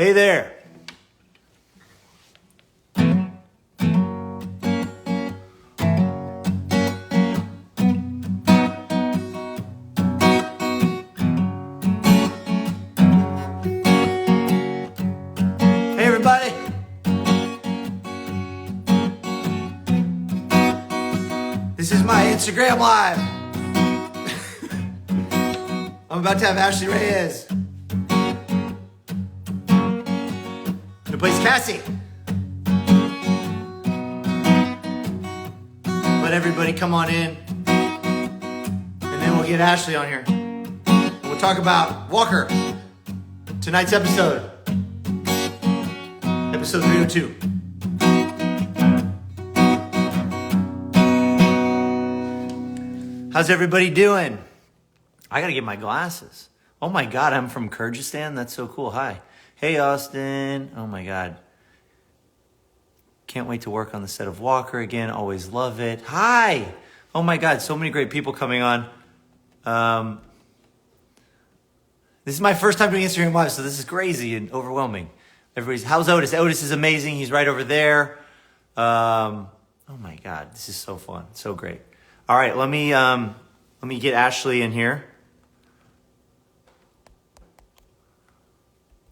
Hey there. Hey everybody. This is my Instagram Live. I'm about to have Ashley Reyes. Who plays Cassie. Let everybody come on in. And then we'll get Ashley on here. And we'll talk about Walker. Tonight's episode. Episode 302. How's everybody doing? I gotta get my glasses. Oh my God, I'm from Kyrgyzstan? That's so cool. Hi. Hey, Austin. Oh my God. Can't wait to work on the set of Walker again. Always love it. Hi. Oh my God, so many great people coming on. This is my first time doing Instagram Live, so this is crazy and overwhelming. How's Otis? Otis is amazing. He's right over there. Oh my God, this is so fun. So great. All right, let me get Ashley in here.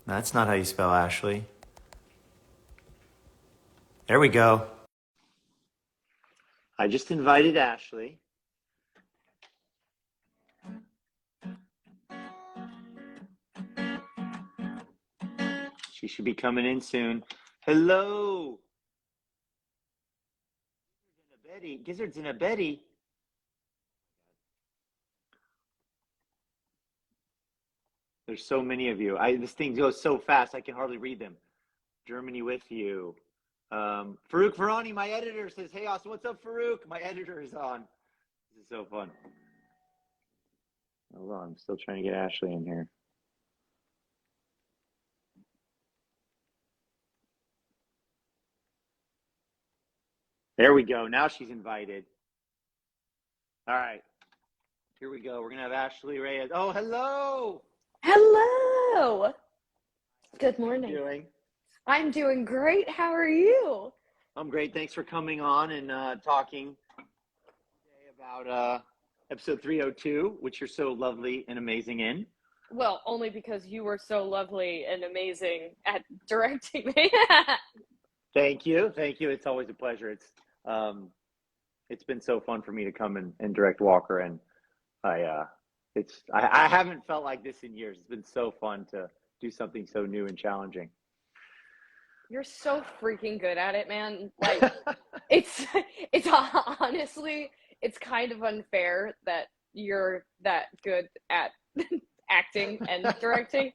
That's not how you spell Ashley. There we go. I just invited Ashley. She should be coming in soon. Hello. Gizzards in a Betty. There's so many of you. This thing goes so fast, I can hardly read them. Germany with you. Farouk Farani, my editor, says, hey, Austin, what's up, Farouk? My editor is on. This is so fun. Hold on, I'm still trying to get Ashley in here. There we go. Now she's invited. All right. Here we go. We're going to have Ashley Reyes. Oh, hello. Hello. Good morning. How are you doing? I'm doing great. How are you? I'm great. Thanks for coming on and talking today about episode 302, which you're so lovely and amazing in. Well, only because you were so lovely and amazing at directing me. Thank you. Thank you. It's always a pleasure. It's been so fun for me to come and direct Walker, and I haven't felt like this in years. It's been so fun to do something so new and challenging. You're so freaking good at it, man. Like, it's honestly, it's kind of unfair that you're that good at acting and directing.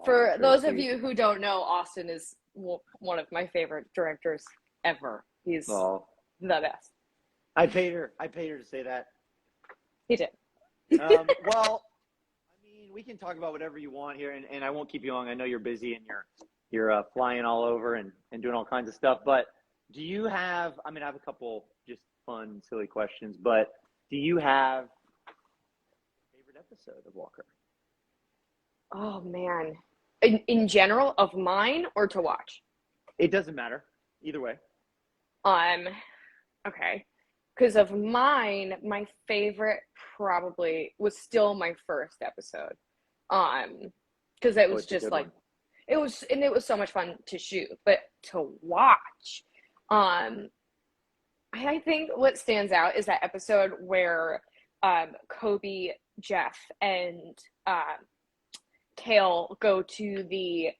For those of you who don't know, Austin is one of my favorite directors ever. He's the best. I paid her to say that. He did. Well, I mean, we can talk about whatever you want here, and I won't keep you long. I know you're busy and you're flying all over and doing all kinds of stuff. But do you have? I mean, I have a couple just fun, silly questions. But do you have a favorite episode of Walker? Oh man, in general, of mine or to watch? It doesn't matter. Either way. Okay. Because of mine, my favorite probably was still my first episode. Because it was just like, it was so much fun to shoot, but to watch, I think what stands out is that episode where Kobe, Jeff, and Kale go to the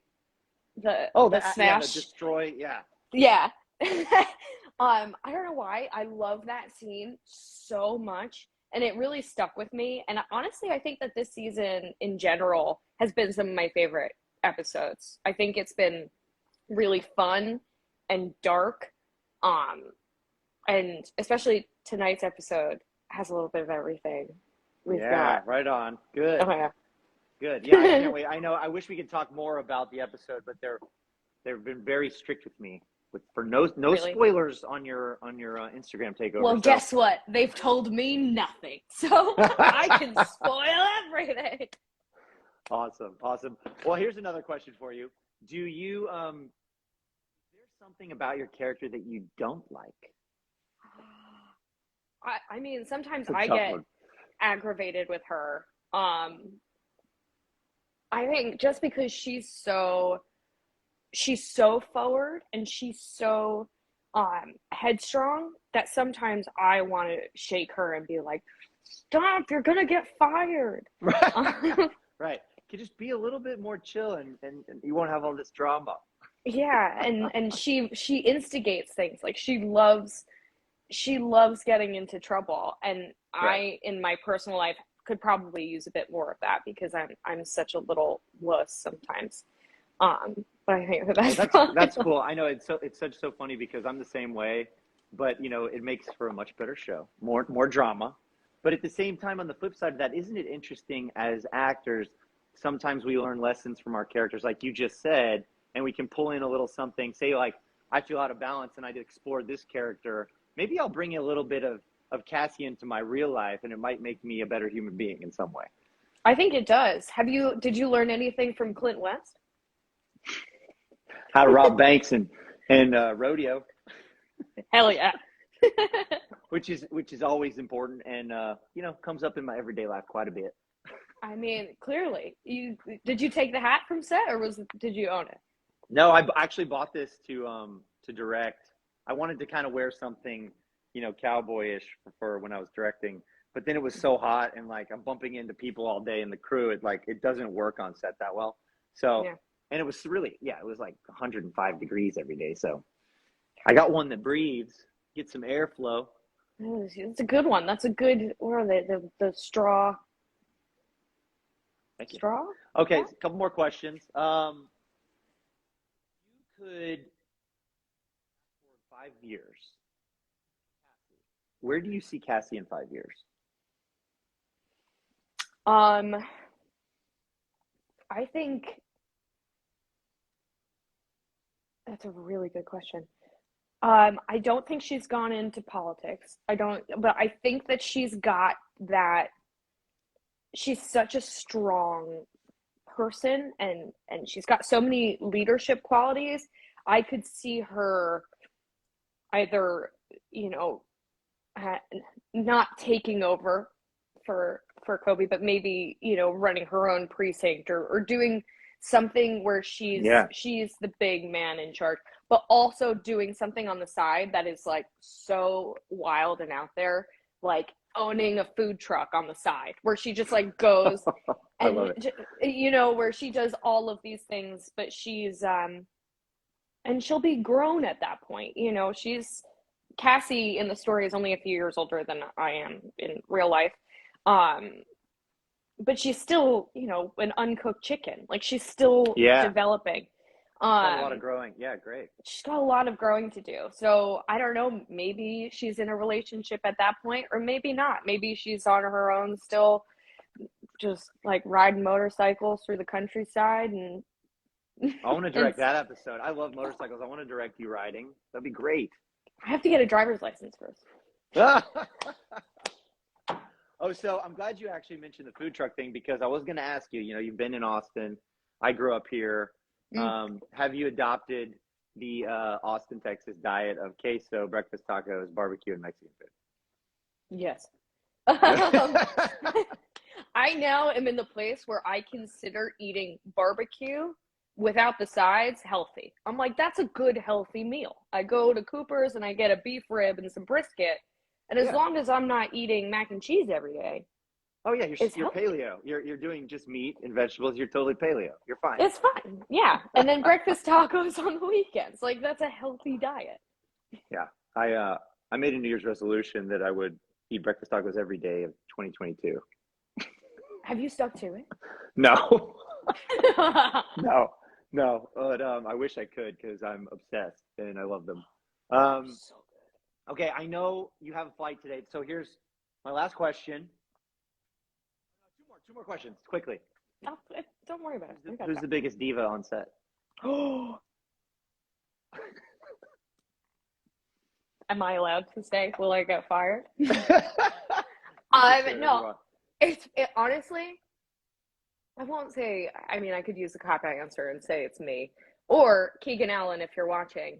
smash. Yeah, the destroy, yeah. Yeah. I don't know why. I love that scene so much, and it really stuck with me. And honestly, I think that this season in general has been some of my favorite episodes. I think it's been really fun and dark. And especially tonight's episode has a little bit of everything. We've got right on. Good. Oh yeah. Good. Yeah, I can't wait. I know. I wish we could talk more about the episode, but they've been very strict with me. For no really? Spoilers on your Instagram takeover. Well, guess what? They've told me nothing, so I can spoil everything. Awesome, awesome. Well, here's another question for you. Do you is there something about your character that you don't like? I mean, sometimes It's a I tough get one. aggravated with her. I think just because she's so forward and she's so headstrong that sometimes I want to shake her and be like, "Stop, you're gonna get fired." Right. Right. Could just be a little bit more chill and you won't have all this drama. Yeah, and she instigates things. Like she loves getting into trouble, and Right. I in my personal life could probably use a bit more of that because I'm such a little wuss sometimes. But I think that Well, that's probably that's cool. I know it's such so funny because I'm the same way, but it makes for a much better show. More drama. But at the same time, on the flip side of that, isn't it interesting as actors, sometimes we learn lessons from our characters, like you just said, and we can pull in a little something, say like, I feel out of balance and I'd explore this character. Maybe I'll bring a little bit of Cassie into my real life and it might make me a better human being in some way. I think it does. Did you learn anything from Clint West? How to rob banks and rodeo. Hell yeah. Which is always important and comes up in my everyday life quite a bit. I mean, clearly. Did you take the hat from set or did you own it? No, I actually bought this to direct. I wanted to kind of wear something, cowboyish for when I was directing, but then it was so hot and like I'm bumping into people all day in the crew. It doesn't work on set that well. So, Yeah. and it was really, yeah, it was like 105 degrees every day. So I got one that breathes, get some airflow. It's a good one. That's a good, what are they? The Thank you. straw? Okay, Yeah. a couple more questions. You could for 5 years. Where do you see Cassie in 5 years? Um, I think that's a really good question. I don't think she's gone into politics. I don't, but I think that she's got that. She's such a strong person, and she's got so many leadership qualities. I could see her either, you know, uh, not taking over for Kobe, but maybe running her own precinct or doing something where she's Yeah. she's the big man in charge, but also doing something on the side that is like so wild and out there, like owning a food truck on the side where she just like goes I and love it. where she does all of these things, but she's and she'll be grown at that point. She's Cassie in the story is only a few years older than I am in real life. Um, but she's still, an uncooked chicken. Like she's still Yeah. developing. Got a lot of Um, growing. Yeah, great. she's got a lot of growing to do. So I don't know, maybe she's in a relationship at that point, or maybe not. Maybe she's on her own still, just like riding motorcycles through the countryside and I want to and direct that episode. I love motorcycles. I want to direct you riding. That'd be great. I have to get a driver's license first. Oh, so I'm glad you actually mentioned the food truck thing because I was going to ask you, you've been in Austin. I grew up here. Mm. Have you adopted the Austin, Texas diet of queso, breakfast tacos, barbecue, and Mexican Yes. food? I now am in the place where I consider eating barbecue without the sides healthy. I'm like, that's a good healthy meal. I go to Cooper's and I get a beef rib and some brisket, and as Yeah. long as I'm not eating mac and cheese every day, Oh yeah, it's you're healthy. paleo. You're doing just meat and vegetables. You're totally paleo. You're fine. It's fine. Yeah. And then breakfast tacos on the weekends. Like that's a healthy diet. Yeah. I made a New Year's resolution that I would eat breakfast tacos every day of 2022. Have you stuck to it? No. No. No. But I wish I could because I'm obsessed and I love them. Um, So okay, I know you have a flight today, so here's my last question. Two more questions, quickly. good. Don't worry about it. We got Who's the biggest diva on set? time. Am I allowed to stay? Will I get fired? You can say whatever you No. want. Honestly, I won't say, I mean, I could use a cop out answer and say it's me. Or Keegan Allen, if you're watching.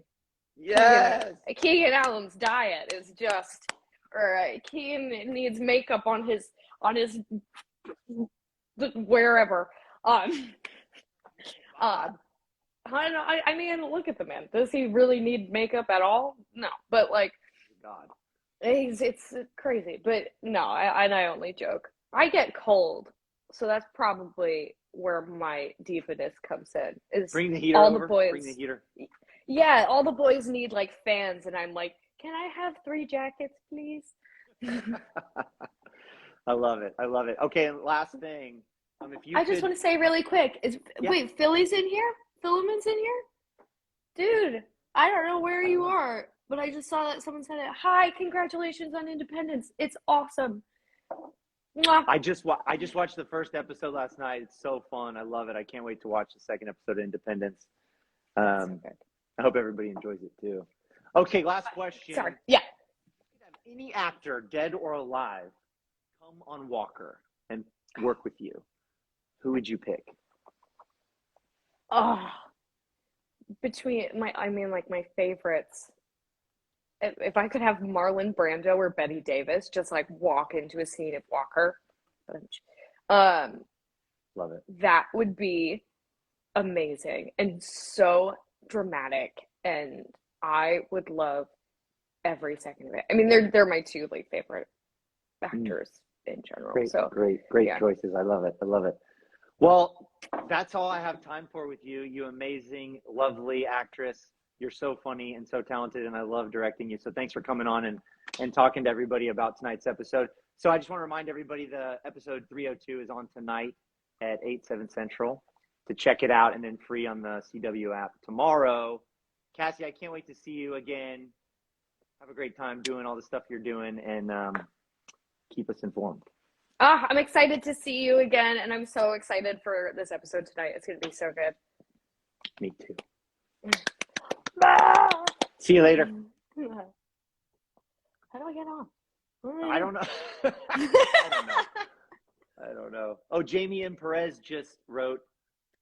Yes. Keegan Allen's diet is just, or Keegan needs makeup on his wherever. Uh, I don't know. I mean, look at the man. Does he really need makeup at all? No, but like, God. it's crazy. But no, I only joke. I get cold, so that's probably where my diva-ness comes in. Is Bring the heater all over. the boys? Bring the heater. Yeah, all the boys need like fans, and I'm like, can I have 3 jackets, please? I love it. I love it. Okay, and last thing, if you I just want to say really quick, wait, Philly's in here? Philemon's in here? Dude, I don't know where you are, but I just saw that someone said it. Hi, congratulations on independence. It's awesome. Mwah. I just watched the first episode last night. It's so fun. I love it. I can't wait to watch the second episode of Independence. So good. I hope everybody enjoys it too. Okay, last question. Sorry. Yeah. Any actor, dead or alive, come on Walker and work with you, who would you pick? Oh, between my favorites. If I could have Marlon Brando or Betty Davis just like walk into a scene of Walker, Love it. that would be amazing and so dramatic, and I would love every second of it. I mean, they're my 2 like favorite actors in general. Great yeah. choices. I love it. Well, that's all I have time for with you. You amazing, lovely actress. You're so funny and so talented, and I love directing you. So thanks for coming on and talking to everybody about tonight's episode. So I just want to remind everybody the episode 302 is on tonight at 8/7 Central to check it out, and then free on the CW app tomorrow. Cassie, I can't wait to see you again. Have a great time doing all the stuff you're doing, and keep us informed. I'm excited to see you again, and I'm so excited for this episode tonight. It's going to be so good. Me too. See you later. How do I get on? I don't know. I don't know. Oh, Jamie M. Perez just wrote,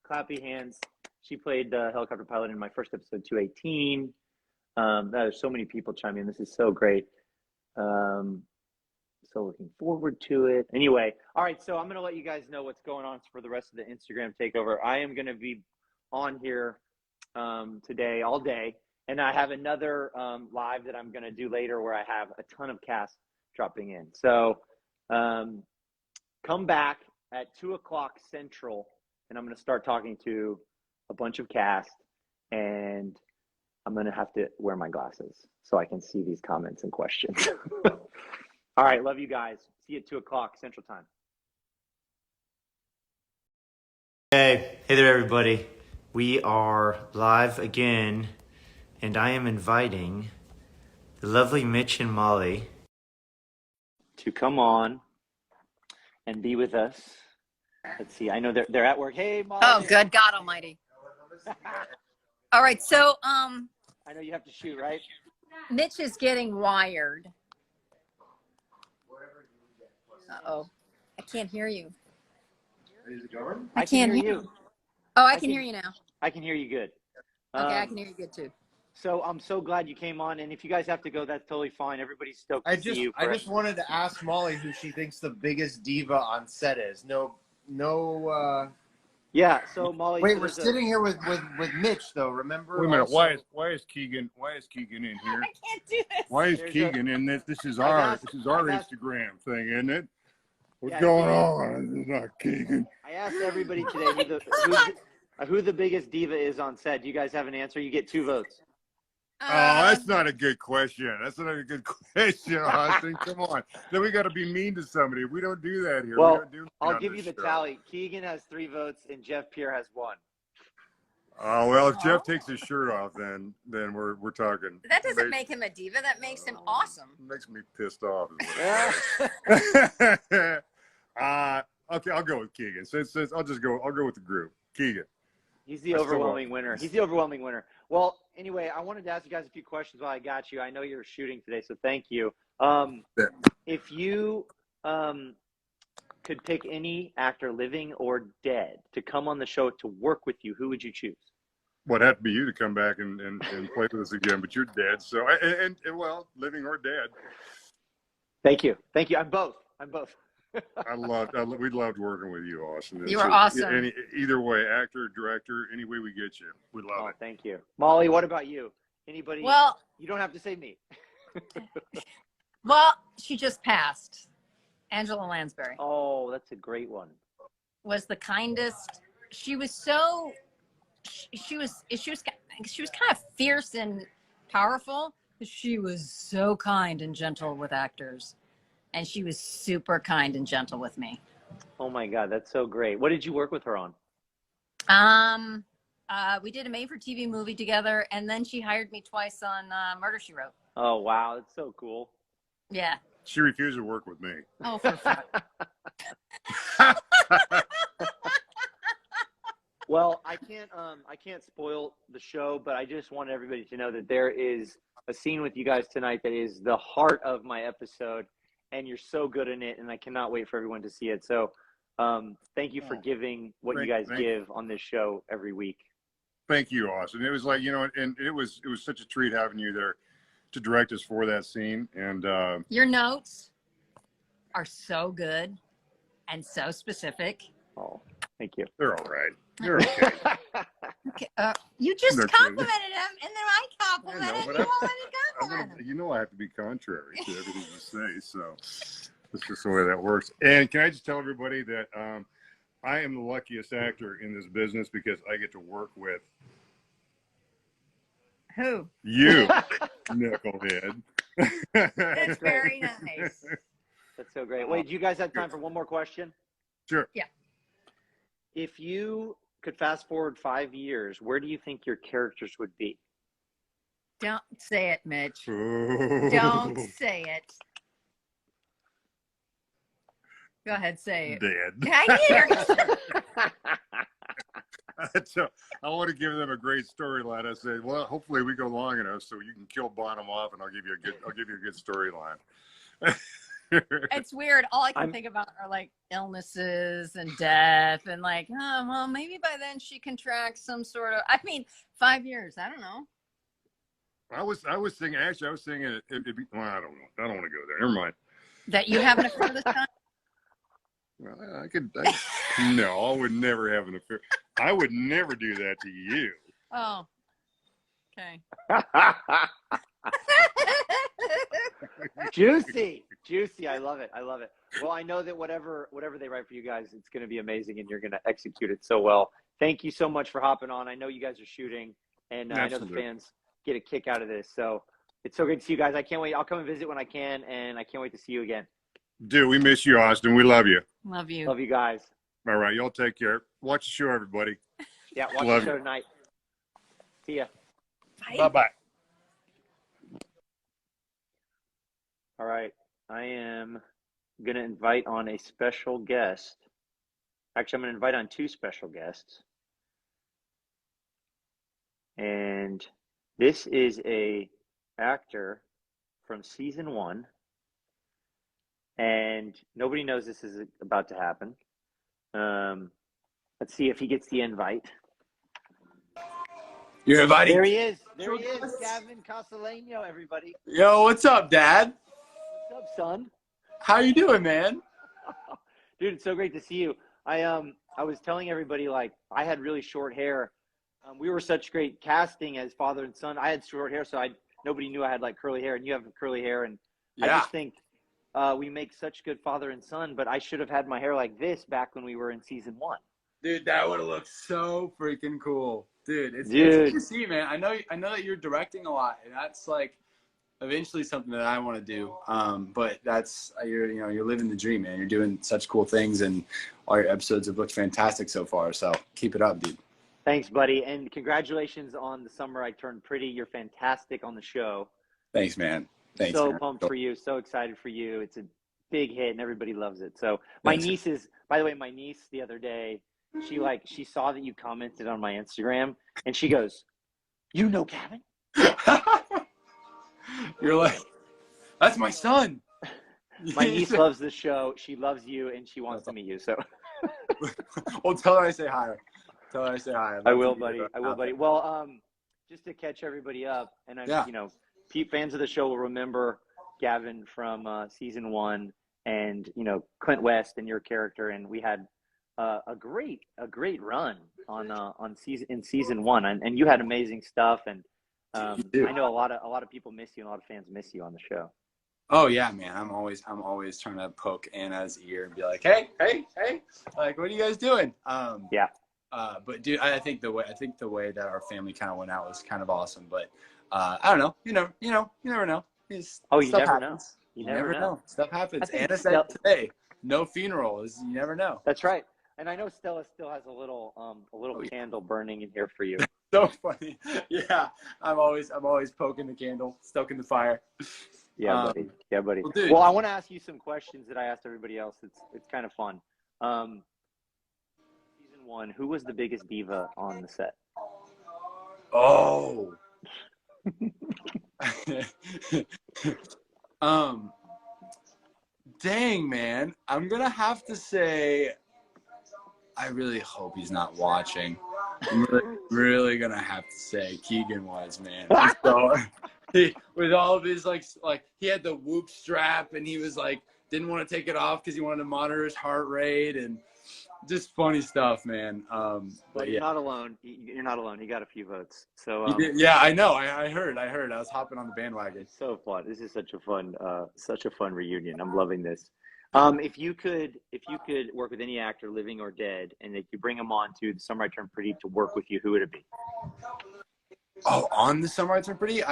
clappy hands. She played the helicopter pilot in my first episode, 218. There's so many people chiming in. This is so great. So looking forward to it. Anyway, all right, so I'm going to let you guys know what's going on for the rest of the Instagram takeover. I am going to be on here today, all day, and I have another live that I'm going to do later where I have a ton of cast dropping in. So come back at 2 o'clock Central, and I'm going to start talking to a bunch of cast, and I'm going to have to wear my glasses so I can see these comments and questions. All right, love you guys. See you at 2 o'clock Central Time. Hey there, everybody. We are live again, and I am inviting the lovely Mitch and Molly to come on and be with us. Let's see. I know they're at work. Hey, Molly. Oh, good God Almighty! All right, so I know you have to shoot, right? Mitch is getting wired. Uh-oh, I can't hear you. I can't hear you. Oh, I can hear you now. I can hear you good. Okay, I can hear you good too. So I'm so glad you came on, and if you guys have to go, that's totally fine. Everybody's stoked to see you. I just wanted to ask Molly who she thinks the biggest diva on set is. Yeah. So Molly. Wait, we're sitting here with Mitch though. Remember? Wait a minute. Why is Keegan in here? I can't do this. Why is Keegan in this? This is our Instagram thing, isn't it? What's going on? This is not Keegan. I asked everybody today who the biggest diva is on set. Do you guys have an answer? You get 2 votes. Oh, that's not a good question. That's not a good question, Austin. Come on. Then we got to be mean to somebody. We don't do that here. Well, I'll give you the tally. Keegan has 3 votes, and Jeff Pierre has 1. Oh well, if Jeff takes his shirt off, then we're talking. That doesn't make him a diva. That makes him awesome. Makes me pissed off. Okay, I'll go with Keegan. I'll go with the group. Keegan. He's the overwhelming winner. Well, anyway, I wanted to ask you guys a few questions while I got you. I know you're shooting today, so thank you. If you could pick any actor, living or dead, to come on the show to work with you, who would you choose? Well, it'd have to be you to come back and play with us again, but you're dead. So, and well, living or dead. Thank you. I'm both. We loved working with you, Austin. You were awesome. Either way, actor, director, any way we get you, we love it. Thank you. Molly, what about you? Anybody? Well, you don't have to say me. well, she just passed. Angela Lansbury. Oh, that's a great one. Was the kindest. She was so. She was kind of fierce and powerful. She was so kind and gentle with actors, and she was super kind and gentle with me. Oh my God, that's so great. What did you work with her on? We did a made-for-TV movie together, and then she hired me twice on Murder, She Wrote. Oh wow, that's so cool. Yeah. She refused to work with me. Oh, for fuck. Well, I can't spoil the show, but I just want everybody to know that there is a scene with you guys tonight that is the heart of my episode, and you're so good in it, and I cannot wait for everyone to see it. So, thank you for giving what you guys give on this show every week. Thank you, Austin. It was like, and it was such a treat having you there to direct us for that scene. And your notes are so good and so specific. Oh, thank you. They're all right. They're okay. Okay, you just complimented him, and then I complimented him. You won't let me compliment him. I have to be contrary to everything you say, so that's just the way that works. And can I just tell everybody that I am the luckiest actor in this business because I get to work with who? You, Nickelhead. That's very nice. That's so great. Wait, do you guys have time for one more question? Sure. Yeah. If you could fast forward 5 years, where do you think your characters would be? Don't say it, Mitch. Ooh. Don't say it. Go ahead, say it. Dead. I hear So I want to give them a great storyline. I said, well, hopefully we go long enough so you can kill Bonham off, and I'll give you a good storyline. It's weird. All I can think about are like illnesses and death, and like, oh, well, maybe by then she contracts some sort of. I mean, 5 years. I don't know. I was thinking. Actually, I was thinking it'd be. Well, I don't know. I don't want to go there. Never mind. That you have an affair this time? Well, no, I would never have an affair. I would never do that to you. Oh, okay. Juicy. I love it. Well, I know that whatever they write for you guys, it's going to be amazing, and you're going to execute it so well. Thank you so much for hopping on. I know you guys are shooting, and I know the fans get a kick out of this. So it's so great to see you guys. I can't wait. I'll come and visit when I can, and I can't wait to see you again. Dude, we miss you, Austin. We love you. Love you. Love you guys. All right, y'all take care. Watch the show, everybody. Yeah, watch the show tonight. See ya. Bye-bye. All right. I am going to invite on a special guest. Actually, I'm going to invite on two special guests. And this is a actor from season 1. And nobody knows this is about to happen. Let's see if he gets the invite. You're inviting. There he is. Gavin Castellano, everybody. Yo, what's up, Dad? What's up, son? How you doing, man? Dude, it's so great to see you. I was telling everybody, like, I had really short hair. We were such great casting as father and son. I had short hair, so nobody knew I had like curly hair, and you have curly hair, and I just think we make such good father and son. But I should have had my hair like this back when we were in season 1. Dude, that would have looked so freaking cool. Dude, it's good to see, man. I know that you're directing a lot, and that's like eventually something that I want to do. But that's you're living the dream, man. You're doing such cool things, and all your episodes have looked fantastic so far. So keep it up, dude. Thanks, buddy, and congratulations on the Summer I Turned Pretty. You're fantastic on the show. Than's, man. Thanks. So man. pumped for you. So excited for you. It's a big hit, and everybody loves it. So my niece the other day, she saw that you commented on my Instagram, and she goes, "You know Gavin?" You're like, that's my son. My niece loves the show. She loves you, and she wants to meet you. So, well, tell her I say hi. Tell her I say hi. I will, buddy. I will, buddy. Well, just to catch everybody up, and Yeah. Fans of the show will remember Gavin from season 1, and Clint West and your character, and we had a great run on season 1, and you had amazing stuff, and I know a lot of people miss you, and a lot of fans miss you on the show. Oh yeah, man. I'm always trying to poke Anna's ear and be like, hey, like, what are you guys doing? Yeah. But dude, I think the way that our family kind of went out was kind of awesome. But I don't know. You never know. You never know. You never know. Stuff happens. Anna said today, no funeral. You never know. That's right. And I know Stella still has a little candle burning in here for you. So funny. Yeah, I'm always poking the candle, stoking the fire. Yeah, buddy. Yeah, buddy. Well, I want to ask you some questions that I asked everybody else. It's kind of fun. Season 1, who was the biggest diva on the set? Oh. Dang, man. I'm gonna have to say, I really hope he's not watching. I'm really gonna have to say Keegan was, man. So, with all of his like he had the whoop strap, and he was like didn't want to take it off because he wanted to monitor his heart rate, and just funny stuff, man. But you're not alone. You're not alone. He got a few votes. So yeah, I know. I heard. I was hopping on the bandwagon. It's so fun. This is such a fun reunion. I'm loving this. If you could work with any actor, living or dead, and if you bring them on to The Summer I Turned Pretty to work with you, who would it be? Oh, on The Summer I Turned Pretty?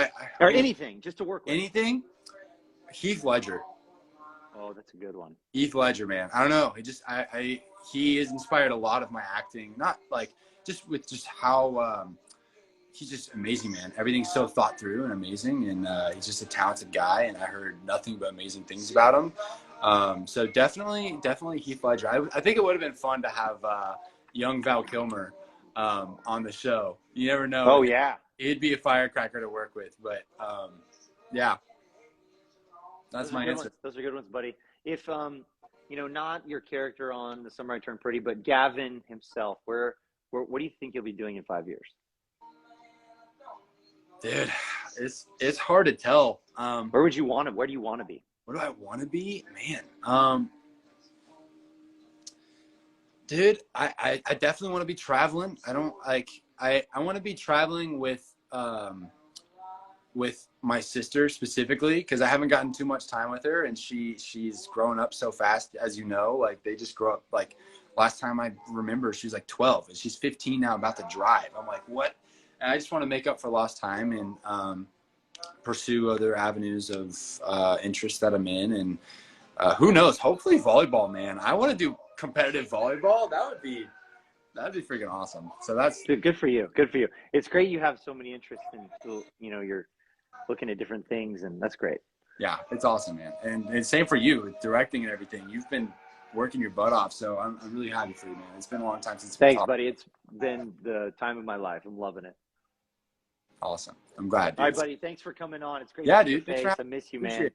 Or anything, just to work with. Anything? Heath Ledger. Oh, that's a good one. Heath Ledger, man. I don't know. He has inspired a lot of my acting. Not like just how he's just amazing, man. Everything's so thought through and amazing, and he's just a talented guy. And I heard nothing but amazing things about him. So definitely Heath Ledger. I think it would have been fun to have young Val Kilmer on the show. You never know. Oh yeah, it'd be a firecracker to work with. But yeah. That's my answer. Those are good ones, buddy. If not your character on The Summer I Turned Pretty, but Gavin himself, what do you think you'll be doing in 5 years? Dude, it's hard to tell. Where do you want to be? Where do I want to be? Man. Dude, I definitely want to be traveling. I want to be traveling with my sister specifically, because I haven't gotten too much time with her, and she's grown up so fast, as you know. Like, they just grow up. Like, last time I remember, she was like 12, and she's 15 now, about to drive. I'm like, what? And I just want to make up for lost time and pursue other avenues of interest that I'm in, and who knows? Hopefully volleyball, man. I want to do competitive volleyball. That'd be freaking awesome. So that's good for you. Good for you. It's great you have so many interests, and you're looking at different things, and that's great. Yeah, it's awesome, man. And same for you with directing and everything. You've been working your butt off, so I'm really happy for you, man. It's been a long time since we Thanks, talked. buddy. It's been the time of my life. I'm loving it. Awesome. I'm glad, dude. All right, buddy. Thanks for coming on. It's great. Yeah, to see dude. your face. I miss you, man.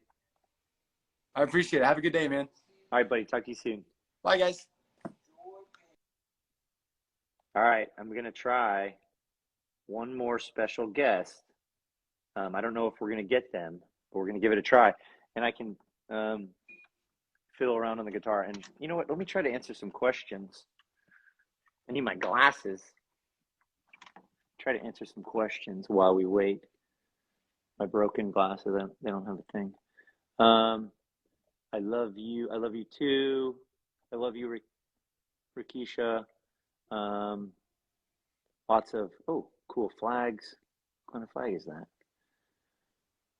I appreciate it. Have a good day, man. All right, buddy. Talk to you soon. Bye, guys. All right, I'm going to try one more special guest. I don't know if we're going to get them, but we're going to give it a try. And I can fiddle around on the guitar. And you know what? Let me try to answer some questions. I need my glasses. Try to answer some questions while we wait. My broken glasses, they don't have a thing. I love you. I love you too. I love you, Rikisha. Lots of cool flags. What kind of flag is that?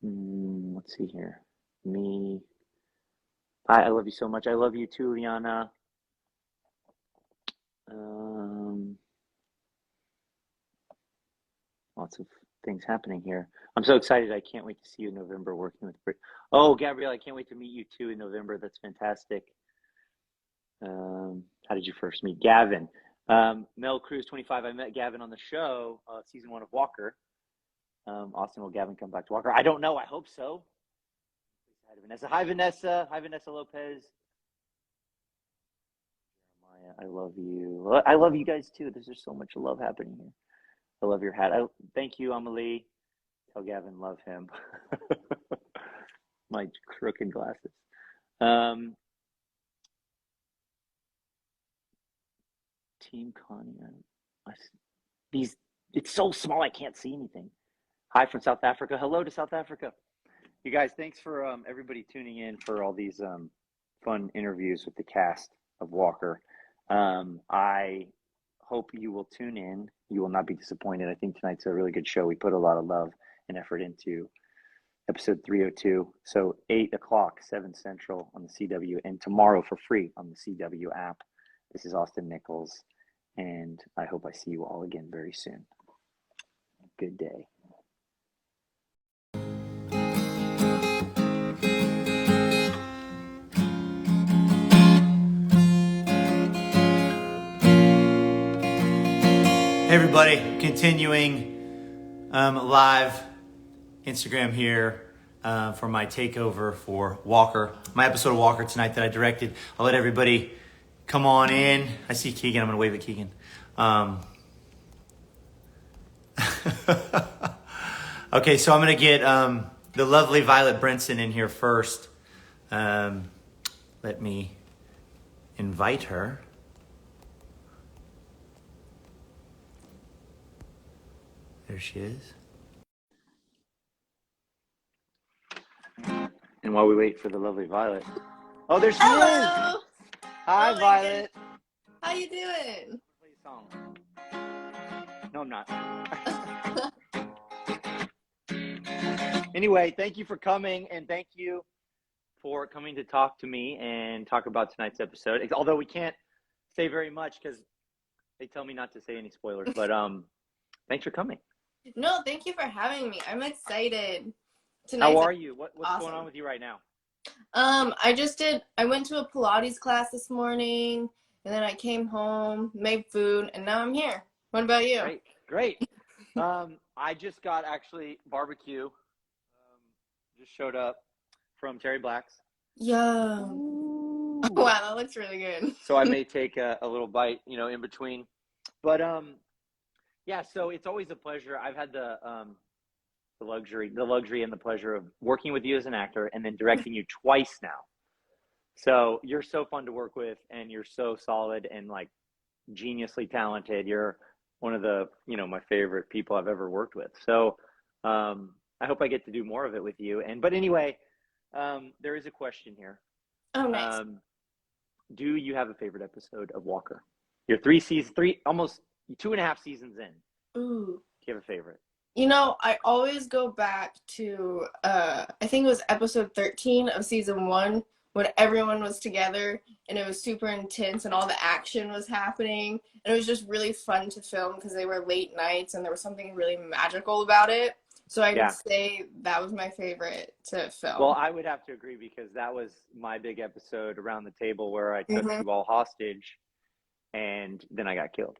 Let's see here. Me. I love you so much. I love you too, Liana. Lots of things happening here. I'm so excited. I can't wait to see you in November working with Brit. Oh, Gabrielle, I can't wait to meet you too in November. That's fantastic. How did you first meet Gavin? Mel Cruz 25. I met Gavin on the show, season 1 of Walker. Austin, will Gavin come back to Walker? I don't know. I hope so. Vanessa. Hi, Vanessa. Hi, Vanessa Lopez. Jeremiah, I love you. I love you guys too. There's just so much love happening here. I love your hat. Thank you, Amelie. Tell Gavin, love him. My crooked glasses. Team Connie. It's so small I can't see anything. Hi from South Africa. Hello to South Africa. You guys, thanks for everybody tuning in for all these fun interviews with the cast of Walker. I hope you will tune in. You will not be disappointed. I think tonight's a really good show. We put a lot of love and effort into episode 302. So 8 o'clock, 7 Central on the CW, and tomorrow for free on the CW app. This is Austin Nichols, and I hope I see you all again very soon. Good day. Hey everybody, continuing live Instagram here for my takeover for Walker. My episode of Walker tonight that I directed. I'll let everybody come on in. I see Keegan. I'm going to wave at Keegan. Okay, so I'm going to get the lovely Violet Brinson in here first. Let me invite her. There she is. And while we wait for the lovely Violet. Oh, there she is. Hello. Hi, Oh Violet. How you doing? Play a song. No, I'm not. Anyway, thank you for coming, and thank you for coming to talk to me and talk about tonight's episode. Although we can't say very much because they tell me not to say any spoilers. But thanks for coming. No, thank you for having me. I'm excited. How are you? What's awesome. going on with you right now? I went to a Pilates class this morning, and then I came home, made food, and now I'm here. What about you? Great. I just got actually barbecue. Just showed up from Terry Black's. Yum. Wow, that looks really good. So I may take a little bite, in between. But yeah, so it's always a pleasure. I've had the luxury and the pleasure of working with you as an actor and then directing you twice now. So you're so fun to work with, and you're so solid and like geniusly talented. You're one of the, my favorite people I've ever worked with. So I hope I get to do more of it with you. But anyway, there is a question here. Oh, nice. Do you have a favorite episode of Walker? You're almost 2.5 seasons in. Ooh. Do you have a favorite? I always go back to, I think it was episode 13 of season 1 when everyone was together and it was super intense and all the action was happening. And it was just really fun to film because they were late nights and there was something really magical about it. So I would say that was my favorite to film. Well, I would have to agree because that was my big episode around the table where I took you all hostage and then I got killed.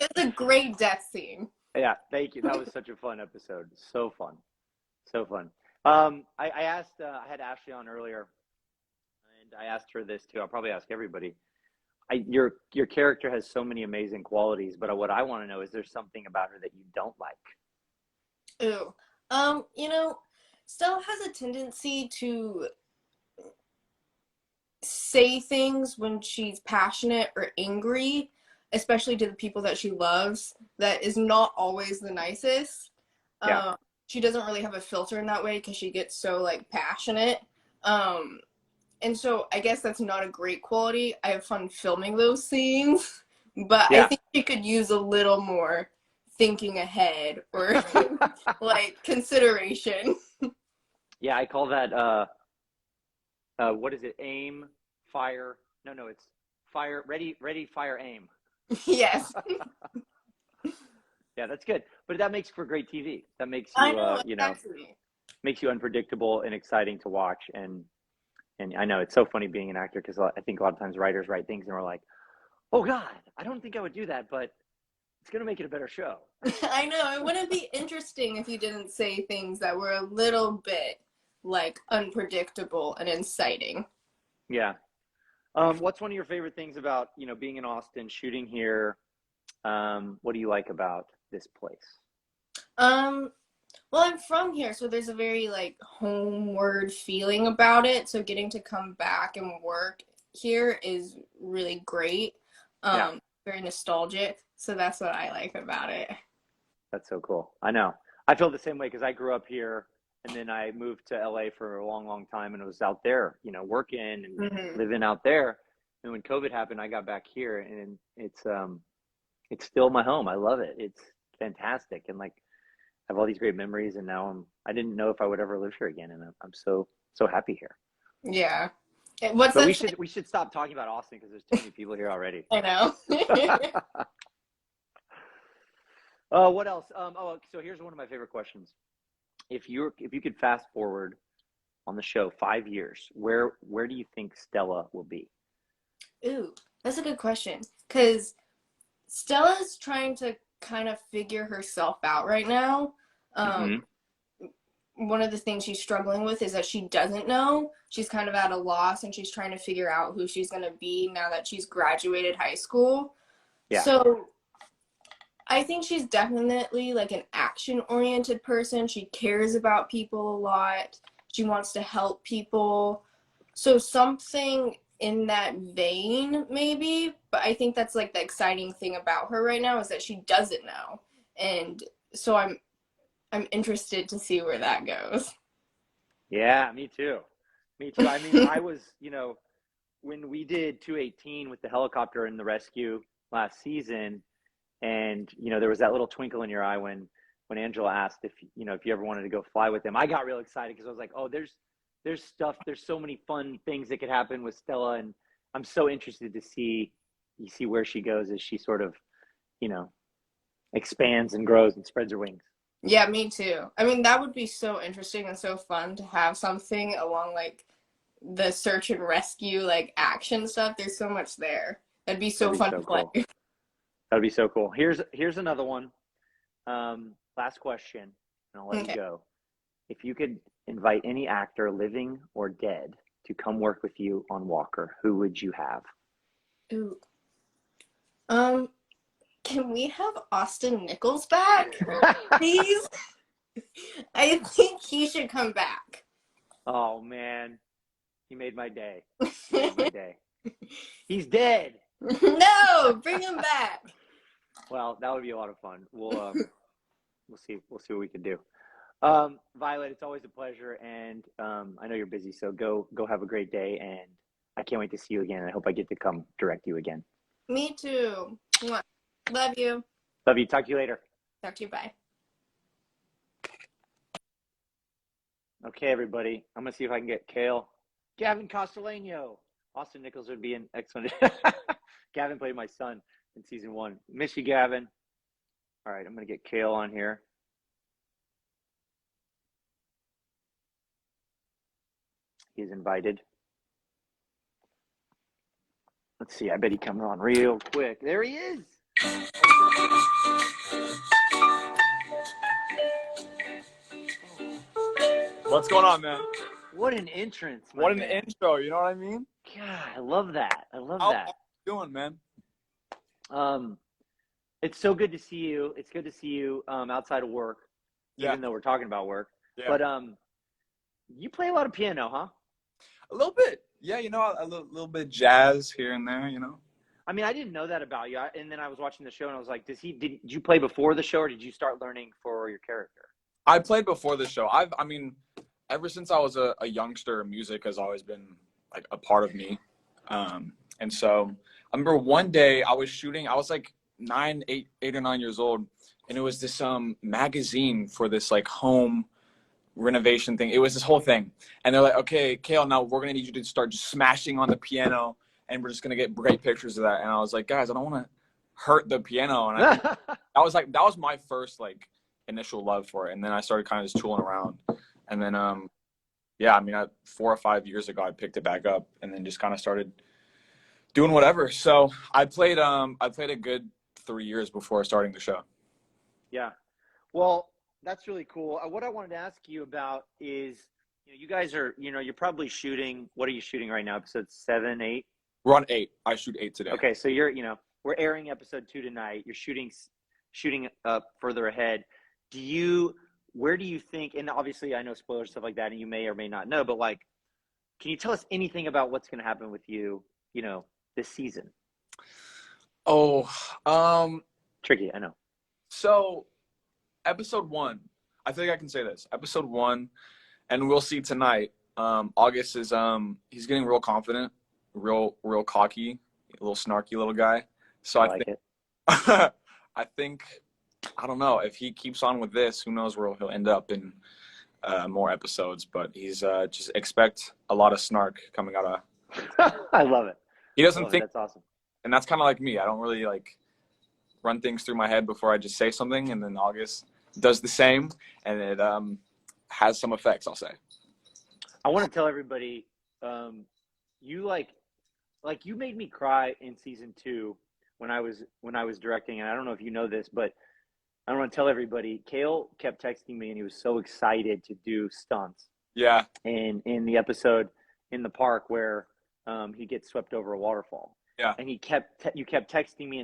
It's a great death scene. Yeah, thank you. That was such a fun episode. So fun. I asked, I had Ashley on earlier, and I asked her this too. I'll probably ask everybody. Your character has so many amazing qualities, but what I want to know is there something about her that you don't like? Ooh. Stella has a tendency to say things when she's passionate or angry, especially to the people that she loves, that is not always the nicest. Yeah. She doesn't really have a filter in that way because she gets so passionate. And so I guess that's not a great quality. I have fun filming those scenes, but I think she could use a little more thinking ahead or consideration. Yeah, I call that what is it? Aim, fire. No, it's fire. Ready, fire, aim. Yes. Yeah, that's good. But that makes for great TV. That makes you, makes you unpredictable and exciting to watch. And I know it's so funny being an actor because I think a lot of times writers write things and we're like, oh God, I don't think I would do that, but it's going to make it a better show. I know. It wouldn't be interesting if you didn't say things that were a little bit like unpredictable and inciting. Yeah. What's one of your favorite things about, you know, being in Austin, shooting here? What do you like about this place? Well, I'm from here, so there's a very like homeward feeling about it. So getting to come back and work here is really great. Yeah, Very nostalgic. So that's what I like about it. that's so cool. I know. I feel the same way because I grew up here and then I moved to LA for a long, long time and was out there, you know, working and Hmm. living out there. And when COVID happened, I got back here and it's still my home. I love it. It's fantastic. And like I have all these great memories and now I didn't know if I would ever live here again and I'm so happy here. Yeah. What's But that? we should stop talking about Austin because there's too many people here already. I know. What else? So here's one of my favorite questions. If you could fast forward on the show 5 years, where do you think Stella will be? Ooh, that's a good question. Because Stella's trying to kind of figure herself out right now. Hmm. One of the things she's struggling with is that she doesn't know. She's kind of at a loss and she's trying to figure out who she's going to be now that she's graduated high school. Yeah. So I think she's definitely like an action-oriented person. She cares about people a lot. She wants to help people. So something in that vein, maybe. But I think that's like the exciting thing about her right now is that she doesn't know. And so I'm interested to see where that goes. Yeah, me too. Me too. I mean, I was, you know, when we did 218 with the helicopter and the rescue last season, and you know, there was that little twinkle in your eye when Angela asked if you know if you ever wanted to go fly with them. I got real excited because I was like, oh, there's stuff, there's so many fun things that could happen with Stella, and I'm so interested to see where she goes as she sort of, you know, expands and grows and spreads her wings. Yeah, me too. I mean, that would be so interesting and so fun to have something along like the search and rescue, like action stuff. There's so much there. That'd be so That'd be fun so to play. cool. That'd be so cool. Here's another one. Last question, and I'll let you Okay. go. If you could invite any actor, living or dead, to come work with you on Walker, who would you have? Ooh. Um, can we have Austin Nichols back, please? I think he should come back. Oh man, he made my day. He made my day. He's dead. No, bring him back. Well, that would be a lot of fun. We'll see what we can do. Violet, it's always a pleasure, and I know you're busy, so go have a great day, and I can't wait to see you again. I hope I get to come direct you again. Me too. Mwah. Love you. Love you. Talk to you later. Talk to you. Bye. Okay, everybody. I'm gonna see if I can get Kale, Gavin Castellano. Austin Nichols would be an excellent. Gavin played my son in season 1. Miss you, Gavin. All right, I'm gonna get Kale on here. He's invited. Let's see. I bet he comes on real quick. There he is. What's going on, man? What an entrance! My What an man. intro, you know what I mean? God, I love that. I love How that. you doing, man? It's so good to see you. It's good to see you outside of work, Yeah. even though we're talking about work. Yeah. But you play a lot of piano, huh? A little bit. Yeah, you know, a little bit jazz here and there, you know. I mean, I didn't know that about you. And then I was watching the show and I was like, did you play before the show or did you start learning for your character? I played before the show. I mean, ever since I was a youngster, music has always been like a part of me. And so I remember one day I was shooting, I was like 8 or 9 years old, and it was this magazine for this like home renovation thing. It was this whole thing. And they're like, okay, Kale, now we're gonna need you to start just smashing on the piano and we're just gonna get great pictures of that. And I was like, guys, I don't wanna hurt the piano. And that was my first like initial love for it. And then I started kind of just tooling around. And then yeah, I mean 4 or 5 years ago I picked it back up and then just kind of started doing whatever. So I played a good 3 years before starting the show. Yeah. Well, that's really cool. What I wanted to ask you about is You guys are, you're probably shooting. What are you shooting right now? Episode 7, 8. We're on 8. I shoot 8 today. Okay, so you're, we're airing episode 2 tonight. You're shooting up further ahead. Where do you think? And obviously, I know spoilers stuff like that, and you may or may not know. But like, can you tell us anything about what's going to happen with you? This season. Oh, Tricky, I know. So, episode 1. I think I can say this. Episode 1, and we'll see tonight. August is he's getting real confident, real cocky, a little snarky little guy. So I like think it. I think I don't know if he keeps on with this. Who knows where he'll end up in more episodes? But he's just expect a lot of snark coming out of. I love it. He doesn't think that's awesome. And that's kind of like me. I don't really like run things through my head before I just say something, and then August does the same, and it has some effects, I'll say. I want to tell everybody, you you made me cry in season 2 when I was directing, and I don't know if you know this, but I want to tell everybody, Kale kept texting me, and he was so excited to do stunts. Yeah. And in the episode in the park where he gets swept over a waterfall. Yeah. And you kept texting me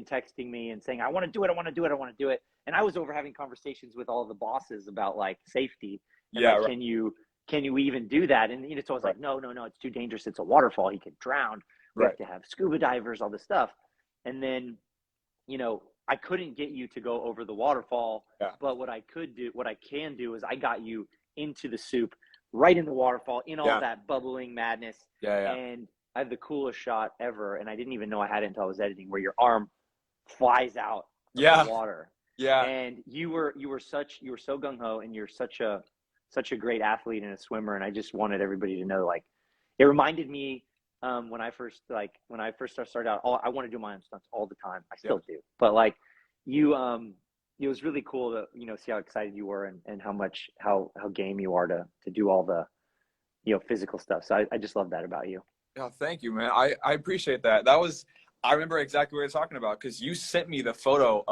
and saying, I want to do it, I want to do it, I want to do it. And I was over having conversations with all the bosses about like safety. And Yeah. like, Right. Can you even do that? And so I was like, no, it's too dangerous. It's a waterfall. He could drown. We have to have scuba divers, all this stuff. And then, I couldn't get you to go over the waterfall. Yeah. But what I can do is I got you into the soup, right in the waterfall, in all that bubbling madness. Yeah. And I have the coolest shot ever, and I didn't even know I had it until I was editing, where your arm flies out of the water. Yeah. And you were so gung ho, and you're such a great athlete and a swimmer. And I just wanted everybody to know, like, it reminded me when I first started out. I want to do my own stunts all the time. I still do, but like you, it was really cool to see how excited you were and how game you are to do all the physical stuff. So I just love that about you. Yeah, thank you, man. I appreciate that. I remember exactly what you're talking about, because you sent me the photo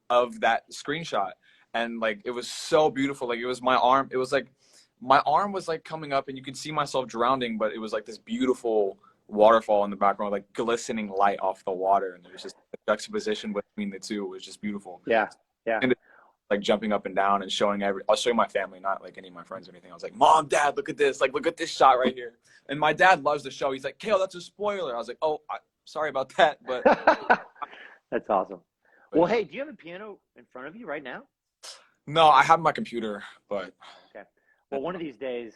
of that screenshot, and like it was so beautiful. Like it was my arm. It was like my arm was like coming up, and you could see myself drowning, but it was like this beautiful waterfall in the background, like glistening light off the water, and there was just a juxtaposition between the two. It was just beautiful. Yeah. And like jumping up and down and I'll show my family, not like any of my friends or anything. I was like, Mom, Dad, look at this. Like, look at this shot right here. And my dad loves the show. He's like, Kale, that's a spoiler. I was like, oh, sorry about that. But that's awesome. Well, hey, do you have a piano in front of you right now? No, I have my computer, but. Okay. Well, one of these days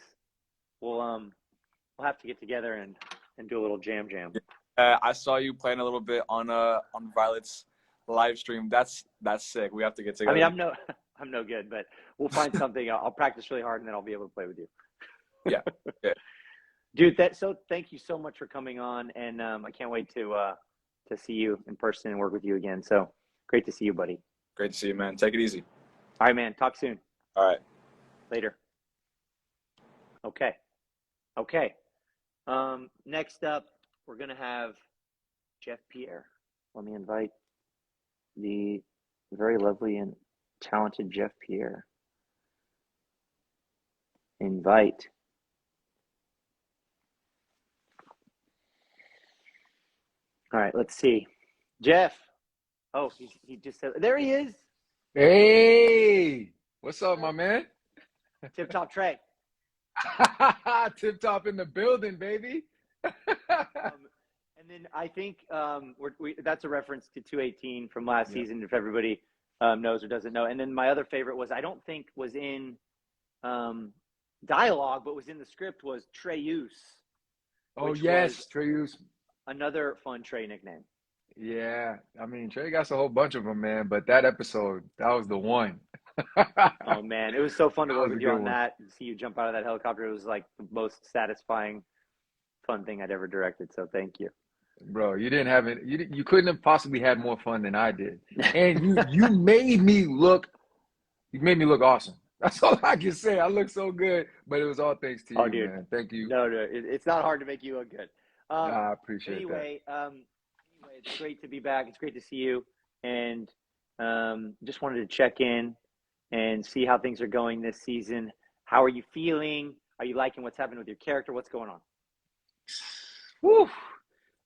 we'll have to get together and do a little jam. I saw you playing a little bit on Violet's live stream. That's sick. We have to get together. I mean, I'm no good, but we'll find something. I'll practice really hard, and then I'll be able to play with you. Yeah. Dude, thank you so much for coming on, and I can't wait to see you in person and work with you again. So great to see you, buddy. Great to see you, man. Take it easy. All right, man. Talk soon. All right. Later. Okay. Next up, we're gonna have Jeff Pierre. Let me invite the very lovely and talented Jeff Pierre. Invite. All right, let's see. Jeff. Oh, he just said, there he is. Hey, what's up, my man? Tip Top Trey. Tip Top in the building, baby. And then I think that's a reference to 218 from last season, if everybody knows or doesn't know. And then my other favorite was, I don't think was in dialogue, but was in the script, was Treyus. Oh, yes, Treyus. Another fun Trey nickname. Yeah, I mean, Trey got a whole bunch of them, man. But that episode, that was the one. Oh, man. It was so fun to work with you on one. that. See you jump out of that helicopter. It was like the most satisfying, fun thing I'd ever directed. So thank you. Bro, you didn't have it. You couldn't have possibly had more fun than I did. And you made me look awesome. That's all I can say. I look so good, but it was all thanks to you, dude. man. Thank you. No, it's not hard to make you look good. I appreciate anyway, it's great to be back. It's great to see you, and just wanted to check in and see how things are going this season. How are you feeling? Are you liking what's happening with your character? What's going on? Whew.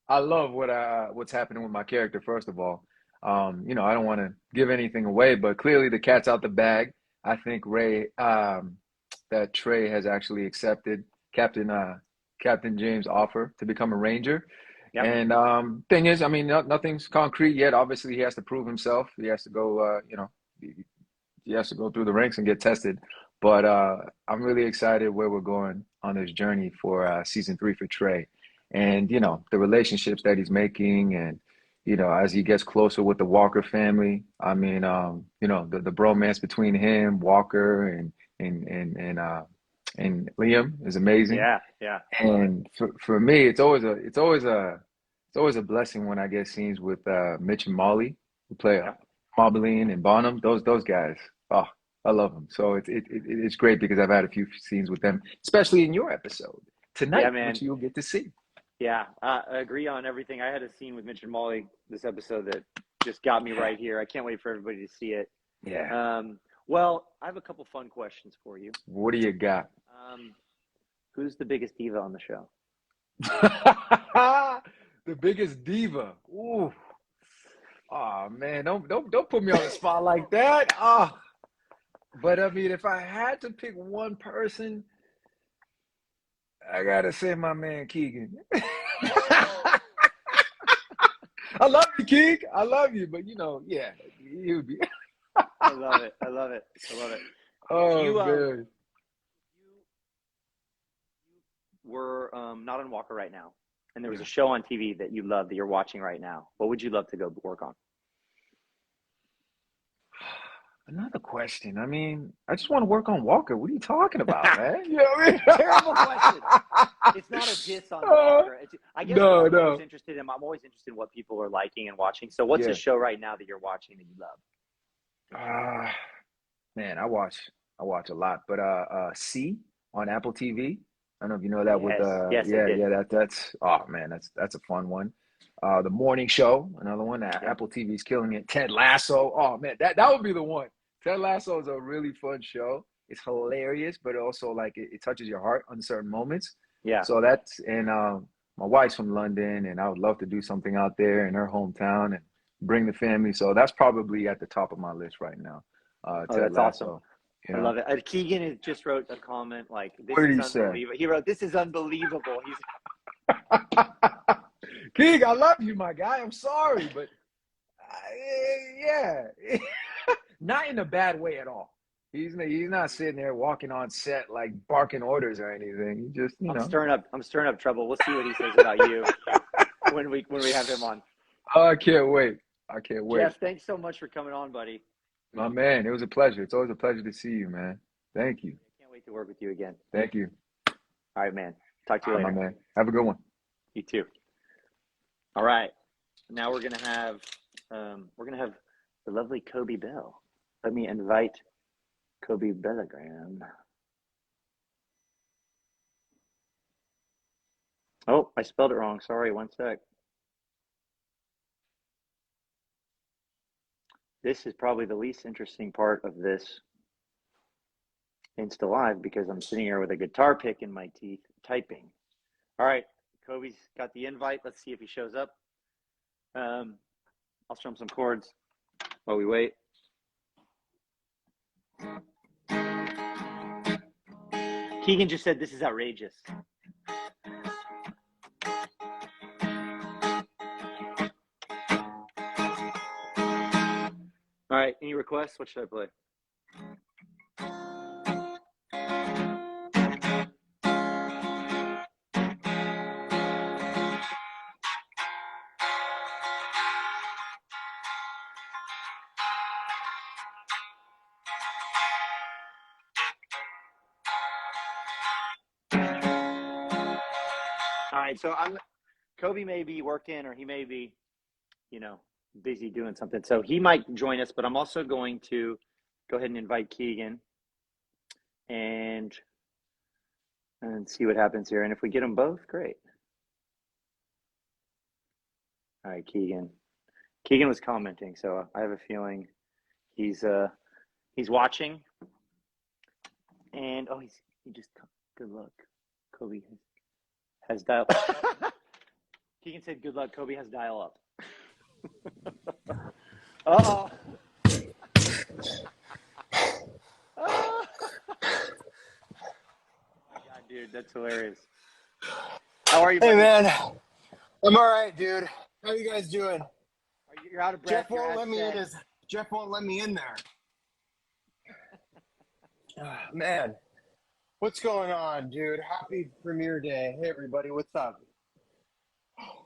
I love what's happening with my character, first of all. You know, I don't want to give anything away, but clearly the cat's out the bag. I think that Trey has actually accepted Captain James' offer to become a Ranger. Yep. And thing is, I mean, nothing's concrete yet. Obviously, he has to prove himself. He has to go, he has to go through the ranks and get tested. But I'm really excited where we're going on this journey for season 3 for Trey. And, you know, the relationships that he's making and, you know, as he gets closer with the Walker family, I mean, you know, the bromance between him, Walker, and Liam is amazing. Yeah, yeah. And for me, it's always a blessing when I get scenes with Mitch and Molly, who play Mobley and Bonham. Those guys, oh, I love them. So it's great because I've had a few scenes with them, especially in your episode tonight, which you'll get to see. Yeah, I agree on everything. I had a scene with Mitch and Molly this episode that just got me right here. I can't wait for everybody to see it. Yeah. Well, I have a couple fun questions for you. What do you got? Who's the biggest diva on the show? The biggest diva. Ooh. Oh man, don't put me on the spot like that. But I mean, if I had to pick one person, I gotta say my man Keegan. I love you, Keeg. I love you, but you know, yeah, he would be. I love it. Oh man. You were not on Walker right now, and there was a show on TV that you love that you're watching right now. What would you love to go work on? Another question. I mean, I just want to work on Walker. What are you talking about, man? You know what I mean? Terrible question. It's not a diss on Walker. I guess No. I'm always interested in what people are liking and watching. So what's a show right now that you're watching that you love? Man, I watch a lot. But C on Apple TV. I don't know if you know that that's oh man, that's a fun one. The Morning Show, another one that Apple TV's killing it. Ted Lasso. Oh man, that would be the one. Ted Lasso is a really fun show. It's hilarious, but also like it touches your heart on certain moments. Yeah. So that's my wife's from London, and I would love to do something out there in her hometown and bring the family. So that's probably at the top of my list right now. Ted That's Lasso. awesome. I love it. Keegan just wrote a comment like, "This What did is he say? unbelievable." He wrote, "This is unbelievable." Keeg, I love you, my guy. I'm sorry, but yeah, not in a bad way at all. He's not sitting there walking on set like barking orders or anything. He just, I'm stirring up trouble. We'll see what he says about you when we have him on. Oh, I can't wait. Jeff, thanks so much for coming on, buddy. My man, it was a pleasure. It's always a pleasure to see you, man. Thank you. I can't wait to work with you again. Thank you. All right, man. Talk to you later. My man. Have a good one. You too. All right. Now we're gonna have the lovely Kobe Bell. Let me invite Kobe Bellagram. Oh, I spelled it wrong. Sorry, one sec. This is probably the least interesting part of this Insta Live because I'm sitting here with a guitar pick in my teeth typing. All right, Kobe's got the invite. Let's see if he shows up. I'll strum some chords while we wait. Keegan just said this is outrageous. All right, any requests? What should I play? All right, so Kobe may be working or he may be, busy doing something. So he might join us, but I'm also going to go ahead and invite Keegan and see what happens here. And if we get them both, great. All right, Keegan. Keegan was commenting, so I have a feeling he's watching. And he just Good luck. Kobe has dial. Keegan said, "Good luck." Kobe has dial up. Oh. Oh my God, dude, that's hilarious. How are you, buddy? Hey, man. I'm all right, dude. How you guys doing? You're out of breath. Jeff won't let me in. Jeff won't let me in there. Man, what's going on, dude? Happy premiere day. Hey, everybody. What's up?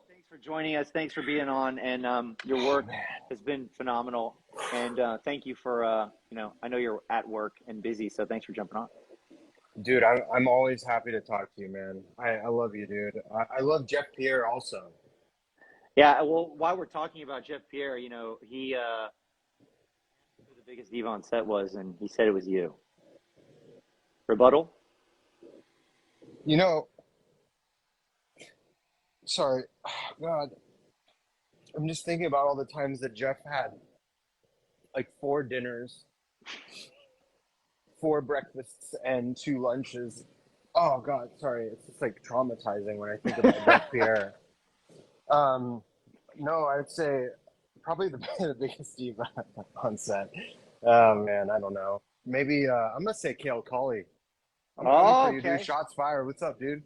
Thanks for joining us. Thanks for being on. And your work has been phenomenal. And thank you for, I know you're at work and busy, so thanks for jumping on. Dude, I'm always happy to talk to you, man. I love you, dude. I love Jeff Pierre also. Yeah, well, while we're talking about Jeff Pierre, he who the biggest diva on set was, and he said it was you. Rebuttal? Sorry. Oh, God. I'm just thinking about all the times that Jeff had like 4 dinners, 4 breakfasts, and 2 lunches. Oh, God, sorry. It's just like traumatizing when I think about Jeff Pierre. No, I'd say probably the biggest diva on set. Oh, man, I don't know. Maybe I'm going to say Kale Colley. I'm coming for you, dude. Shots fired. What's up, dude?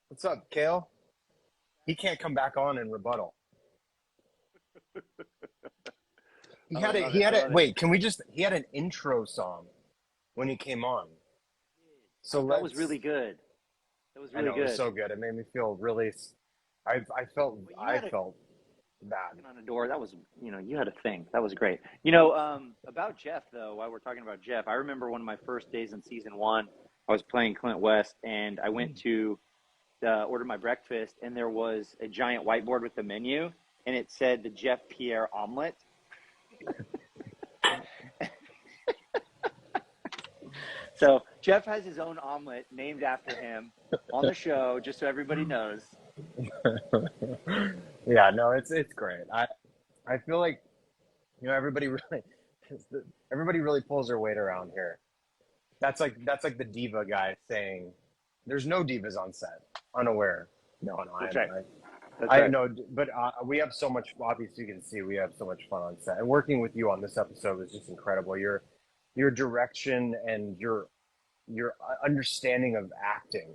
What's up, Kale? He can't come back on and rebuttal. He had an intro song when he came on. So that was really good. That was really good. It was so good. It made me feel really. I felt bad. On a door. That was, you had a thing. That was great. About Jeff though, while we're talking about Jeff, I remember one of my first days in season 1. I was playing Clint West, and I went to order my breakfast, and there was a giant whiteboard with the menu, and it said the Jeff Pierre omelet. So Jeff has his own omelet named after him on the show, just so everybody knows. Yeah, no, it's great. I feel like everybody really pulls their weight around here. That's like the diva guy saying, "There's no divas on set." Unaware. No, That's right. I know, but we have so much. Obviously, you can see we have so much fun on set, and working with you on this episode was just incredible. Your direction and your understanding of acting,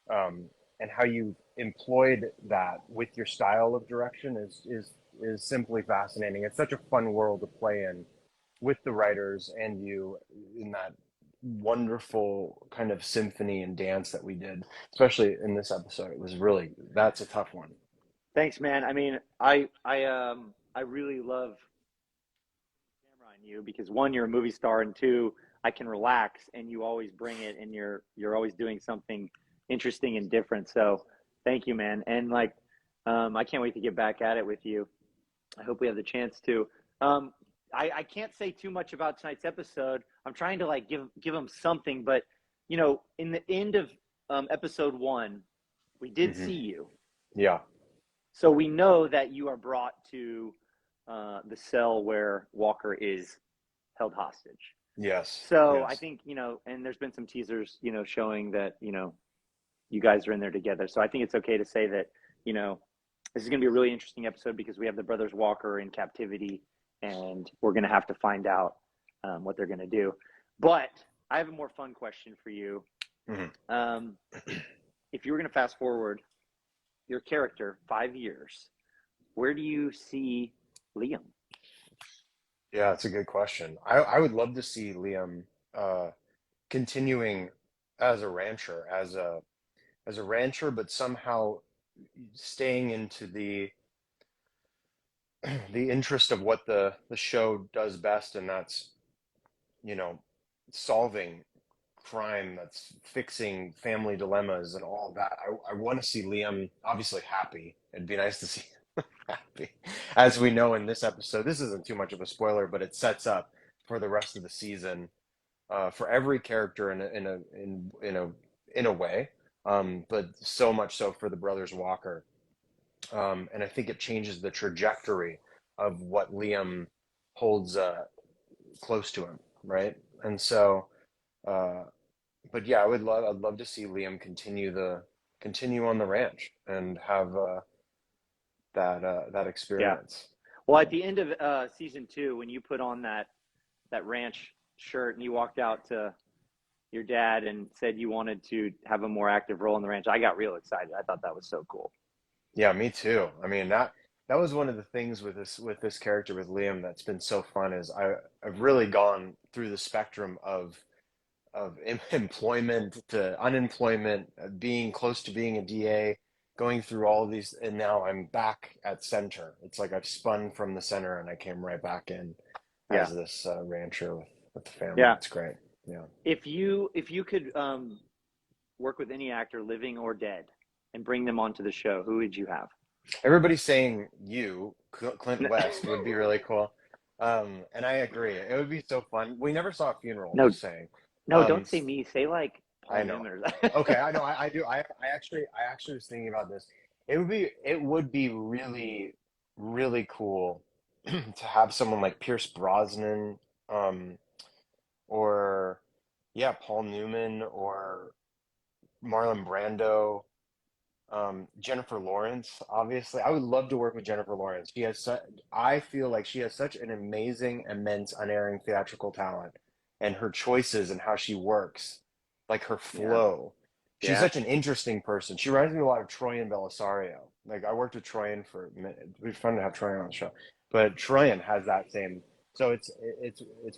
and how you employed that with your style of direction is simply fascinating. It's such a fun world to play in with the writers and you in that wonderful kind of symphony and dance that we did, especially in this episode. That's a tough one. Thanks, man. I mean, I really love the camera on you because 1, you're a movie star, and 2, I can relax, and you always bring it, and you're always doing something interesting and different. So thank you, man. And I can't wait to get back at it with you. I hope we have the chance to. I can't say too much about tonight's episode. I'm trying to give them something, but in the end of episode 1, we did see you. Yeah. So we know that you are brought to the cell where Walker is held hostage. Yes. So yes. I think, and there's been some teasers, showing that, you guys are in there together. So I think it's okay to say that, this is going to be a really interesting episode because we have the brothers Walker in captivity, and we're going to have to find out what they're going to do. But I have a more fun question for you. Mm-hmm. If you were going to fast forward your character 5 years, where do you see Liam? Yeah, it's a good question. I would love to see Liam continuing as a rancher, but somehow staying into the interest of what the show does best, and that's solving crime, that's fixing family dilemmas and all that. I want to see Liam obviously happy. It'd be nice to see him happy. As we know in this episode, this isn't too much of a spoiler, but it sets up for the rest of the season for every character in a way, but so much so for the brothers Walker. And I think it changes the trajectory of what Liam holds close to him, right? And so but yeah, I'd love to see Liam continue on the ranch and have that Yeah. experience. Well, at the end of season 2, when you put on that ranch shirt and you walked out to your dad and said you wanted to have a more active role in the ranch, I got real excited. I thought that was so cool. Yeah, me too. I mean, that was one of the things with this character with Liam that's been so fun is I've really gone through the spectrum of employment to unemployment, being close to being a DA, going through all of these, and now I'm back at center. It's like I've spun from the center and I came right back in Yeah. as this rancher with the family. Yeah. It's great. Yeah. If you could work with any actor, living or dead, and bring them onto the show, who would you have? Everybody's saying Clint West would be really cool. And I agree. It would be so fun. We never saw a funeral, No, just saying. no, don't say me. Say like Paul I know. Newman. Okay, I know. I do. I actually was thinking about this. It would be really, really cool to have someone like Pierce Brosnan, or yeah, Paul Newman or Marlon Brando. Jennifer Lawrence, obviously. I would love to work with Jennifer Lawrence. I feel like she has such an amazing, immense, unerring theatrical talent, and her choices and how she works, like her flow. She's Yeah. such an interesting person. She reminds me a lot of Troyan Belisario. Like I worked with Troyan for a minute. It'd be fun to have Troyan on the show, but Troyan has that same. So it's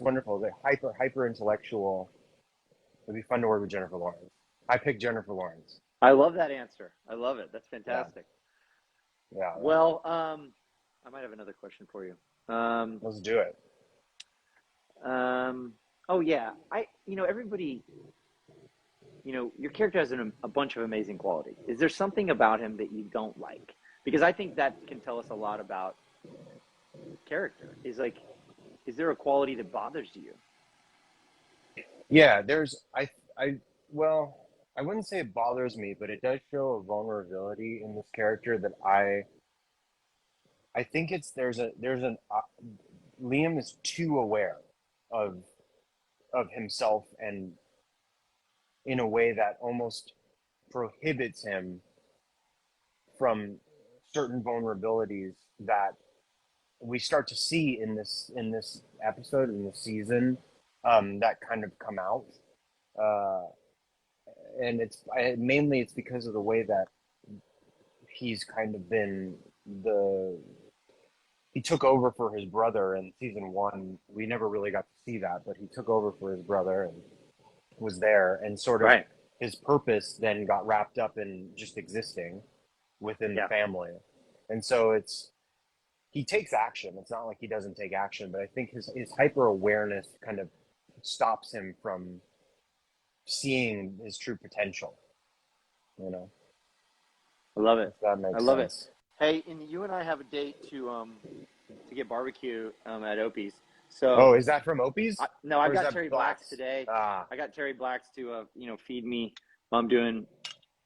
wonderful. They're hyper intellectual. It'd be fun to work with Jennifer Lawrence. I picked Jennifer Lawrence. I love that answer. I love it. That's fantastic. Yeah. Well, I might have another question for you. Let's do it. Oh yeah, everybody, your character has a bunch of amazing qualities. Is there something about him that you don't like? Because I think that can tell us a lot about character. Is there a quality that bothers you? Yeah, well, I wouldn't say it bothers me, but it does show a vulnerability in this character that I think Liam is too aware of himself, and in a way that almost prohibits him from certain vulnerabilities that we start to see in this episode, in this season, that kind of come out. And it's because of the way that he's kind of been he took over for his brother in season 1. We never really got to see that, but he took over for his brother and was there, and sort of his purpose then got wrapped up in just existing within the family. And so he takes action. It's not like he doesn't take action, but I think his hyper awareness kind of stops him from seeing his true potential. I love it. If that makes I love sense. it. Hey, and you and I have a date to get barbecue at Opie's. So is that from Opie's? No, I got Terry Blacks today. Ah. I got Terry Blacks to feed me while I'm doing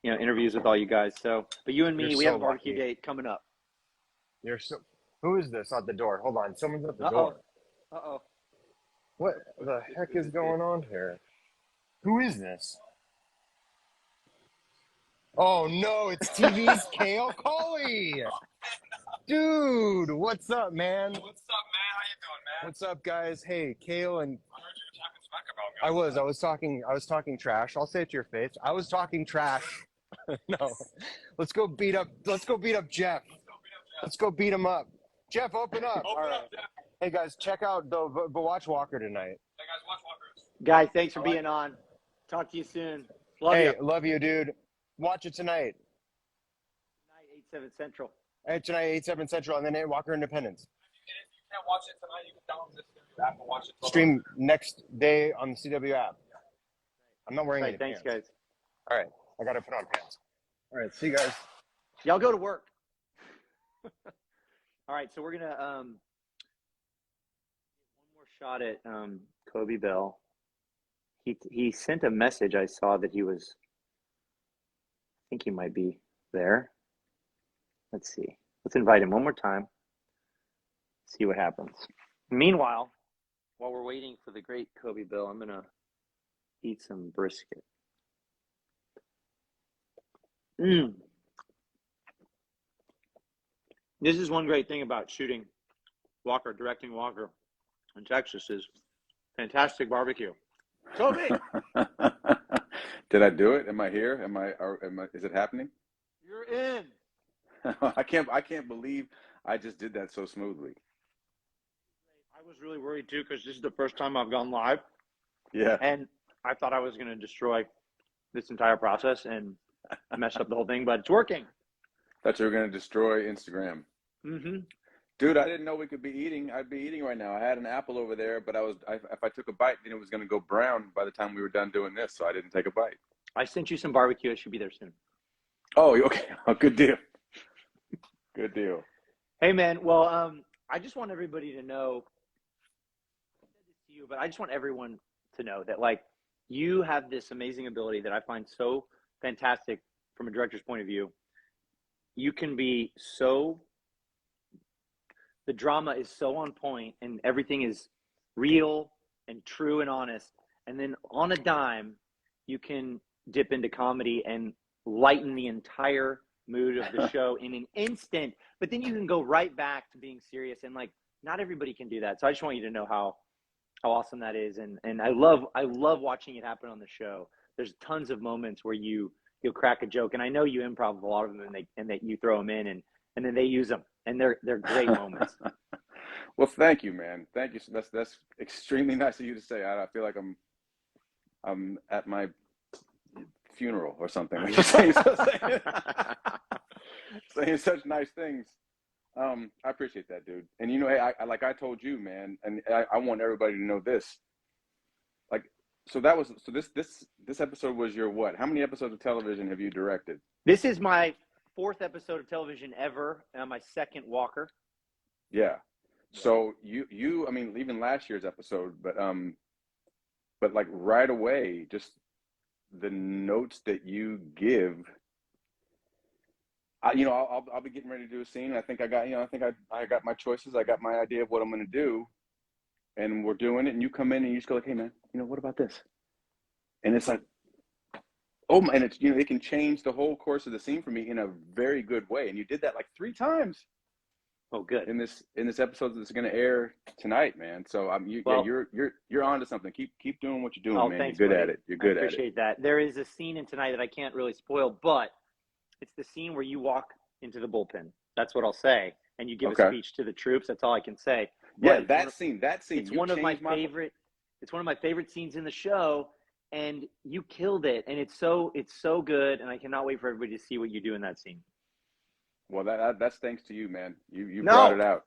interviews with all you guys. So, but you and me, we have a barbecue date coming up. Who is this at the door? Hold on, someone's at the door. Uh-oh. What the heck is going on here? Who is this? Oh no, it's TV's Kale Coley. Dude, what's up, man? What's up, man? How you doing, man? What's up, guys? Hey, Kale and I heard you were talking smack about me. I was talking trash. I'll say it to your face. I was talking trash. No. Let's go beat up Jeff. Let's go beat him up. Jeff, open up. All right. Jeff. Hey guys, check out the watch Walker tonight. Hey guys, watch Walkers. Guys, thanks for being on. Talk to you soon. Love you, dude. Watch it tonight. Tonight, 8/7 Central. Tonight, 8/7 Central, and then Walker Independence. If you can't watch it tonight, you can download this CW app and watch it. Stream next day on the CW app. I'm not wearing any Thanks, pants. guys. All right, I got to put on pants. All right, see you guys. Y'all go to work. All right, so we're gonna get one more shot at Kobe Bell. He sent a message. I saw that he was. I think he might be there. Let's see. Let's invite him one more time. See what happens. Meanwhile, while we're waiting for the great Kobe Bell, I'm gonna eat some brisket. Mm. This is one great thing about shooting Walker, directing Walker in Texas is fantastic barbecue. Toby, Did I do it? Am I here? Is it happening? you're in. I can't believe I just did that so smoothly. I was really worried too because this is the first time I've gone live, Yeah. and I thought I was going to destroy this entire process and mess up the whole thing, but it's working. Thought you were going to destroy Instagram. Mm-hmm. Dude, I didn't know we could be eating. I'd be eating right now. I had an apple over there, but if I took a bite, then it was going to go brown by the time we were done doing this, so I didn't take a bite. I sent you some barbecue. It should be there soon. Oh, okay. Oh, good deal. Good deal. Hey, man. Well, I just want everybody to know, I said this to you, but I just want everyone to know that, like, you have this amazing ability that I find so fantastic from a director's point of view. You can be so, the drama is so on point and everything is real and true and honest. And then on a dime, you can dip into comedy and lighten the entire mood of the show in an instant. But then you can go right back to being serious, and like not everybody can do that. So I just want you to know how awesome that is. And I love watching it happen on the show. There's tons of moments where you'll crack a joke, and I know you improv a lot of them, and that you throw them in, and then they use them, and they're great moments. Well, thank you, man. Thank you. That's extremely nice of you to say. I feel like I'm at my funeral or something. saying such nice things. I appreciate that, dude. And you know, hey, I told you, man, and I want everybody to know this. Like, so this episode was your what? How many episodes of television have you directed? This is my 4th episode of television ever, and my 2nd Walker. Yeah. So you I mean, even last year's episode, but like right away, just the notes that you give. I'll be getting ready to do a scene. I think I got my choices. I got my idea of what I'm going to do, and we're doing it. And you come in and you just go like, "Hey, man, what about this?" And it's like, oh my, and it's it can change the whole course of the scene for me in a very good way. And you did that like 3 times. Oh, good. In this episode that's going to air tonight, man. So you're onto something. Keep doing what you're doing, man. Thanks, you're good buddy. at it. You're good at it. I appreciate that. There is a scene in tonight that I can't really spoil, but it's the scene where you walk into the bullpen. That's what I'll say. And you give a speech to the troops. That's all I can say. Yeah, that scene. It's one of my favorite. It's one of my favorite scenes in the show, and you killed it. And it's so good. And I cannot wait for everybody to see what you do in that scene. Well, that's thanks to you, man. You brought it out.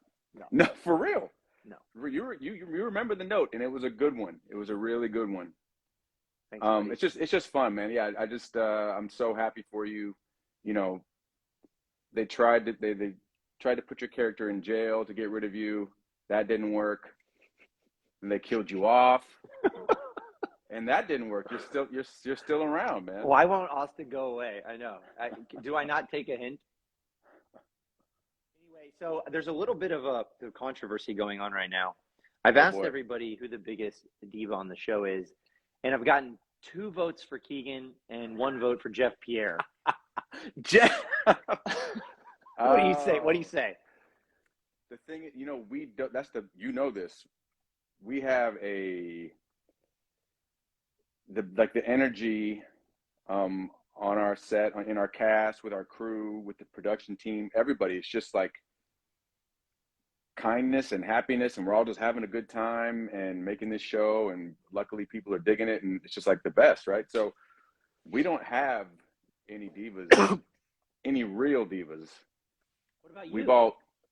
No, for real. No, you remember the note, and it was a good one. It was a really good one. Thanks, buddy. It's just fun, man. Yeah, I'm so happy for you. They tried to put your character in jail to get rid of you. That didn't work. And they killed you off. And that didn't work. You're still around, man. Why won't Austin go away? I know. Do I not take a hint? Anyway, so there's a little bit of a controversy going on right now. I've asked everybody who the biggest diva on the show is, and I've gotten 2 votes for Keegan and 1 vote for Jeff Pierre. Jeff. What do you say? What do you say? The thing, this. We have the energy on our set, in our cast, with our crew, with the production team, everybody. It's just like kindness and happiness, and we're all just having a good time and making this show, and luckily people are digging it, and it's just like the best, right? So we don't have any divas, any real divas. What about you?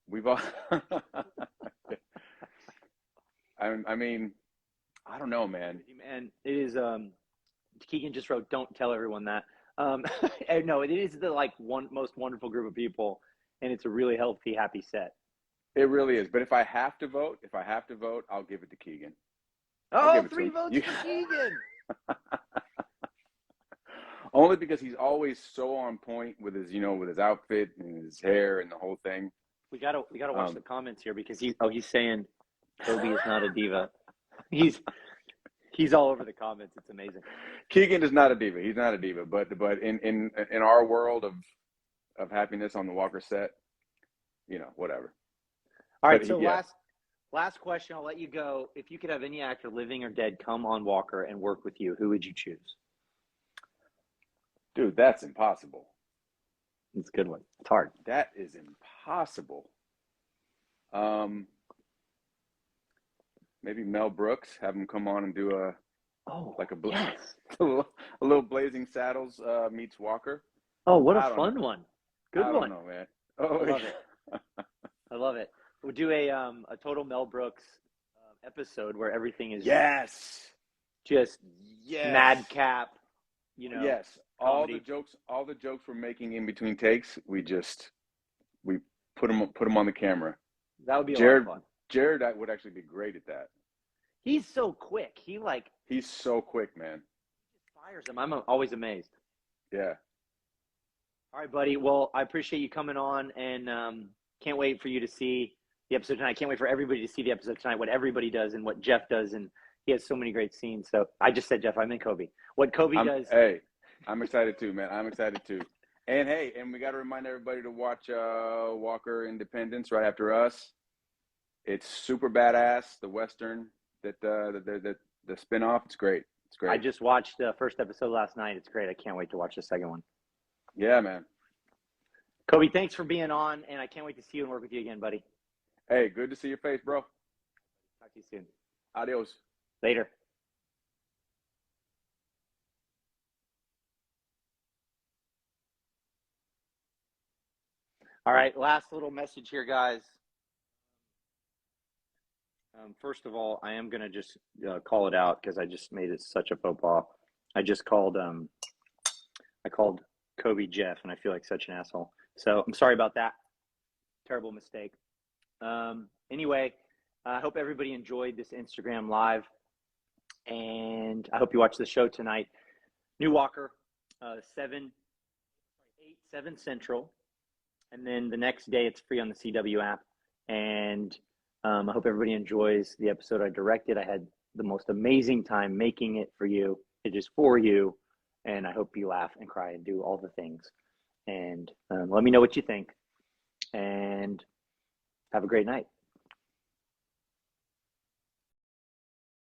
We've all I mean, I don't know, man. Man, it is Keegan just wrote, "Don't tell everyone that." No, it is the most wonderful group of people, and it's a really healthy, happy set. It really is. But if I have to vote, I'll give it to Keegan. Oh, 3 votes for Keegan. Only because he's always so on point with his, with his outfit and his hair and the whole thing. We gotta watch the comments here because he's saying Toby is not a diva. He's He's all over the comments. It's amazing. Keegan is not a diva. He's not a diva, but in our world of happiness on the Walker set, whatever. All right, But so last question. I'll let you go. If you could have any actor, living or dead, come on Walker and work with you, who would you choose? Dude, that's impossible. It's a good one. It's hard. That is impossible. Maybe Mel Brooks, have him come on and do a little Blazing Saddles meets Walker. Oh, what a fun one. Good I one. don't know, man. Oh, I love it. I love it. We'll do a total Mel Brooks episode where everything is just madcap, Yes. comedy. All the jokes we're making in between takes, we put them on the camera. That would be a lot of fun. Jared would actually be great at that. He's so quick. He's so quick, man. Fires him. I'm always amazed. Yeah. All right, buddy. Well, I appreciate you coming on, and can't wait for you to see the episode tonight. Can't wait for everybody to see the episode tonight, what everybody does and what Jeff does, and he has so many great scenes. So I just said Jeff, I meant Kobe. What Kobe does. Hey, I'm excited too, man. I'm excited too. And hey, we got to remind everybody to watch Walker Independence right after us. It's super badass. The Western the spinoff. It's great. It's great. I just watched the first episode last night. It's great. I can't wait to watch the second one. Yeah, man. Kobe, thanks for being on, and I can't wait to see you and work with you again, buddy. Hey, good to see your face, bro. Talk to you soon. Adios. Later. All right, last little message here, guys. First of all, I am going to just call it out because I just made it such a faux pas. I just called I called Kobe Jeff, and I feel like such an asshole. So I'm sorry about that. Terrible mistake. Anyway, I hope everybody enjoyed this Instagram live, and I hope you watch the show tonight. New Walker, 7 Central, and then the next day it's free on the CW app. And I hope everybody enjoys the episode I directed. I had the most amazing time making it for you. It is for you, and I hope you laugh and cry and do all the things. And let me know what you think, and have a great night.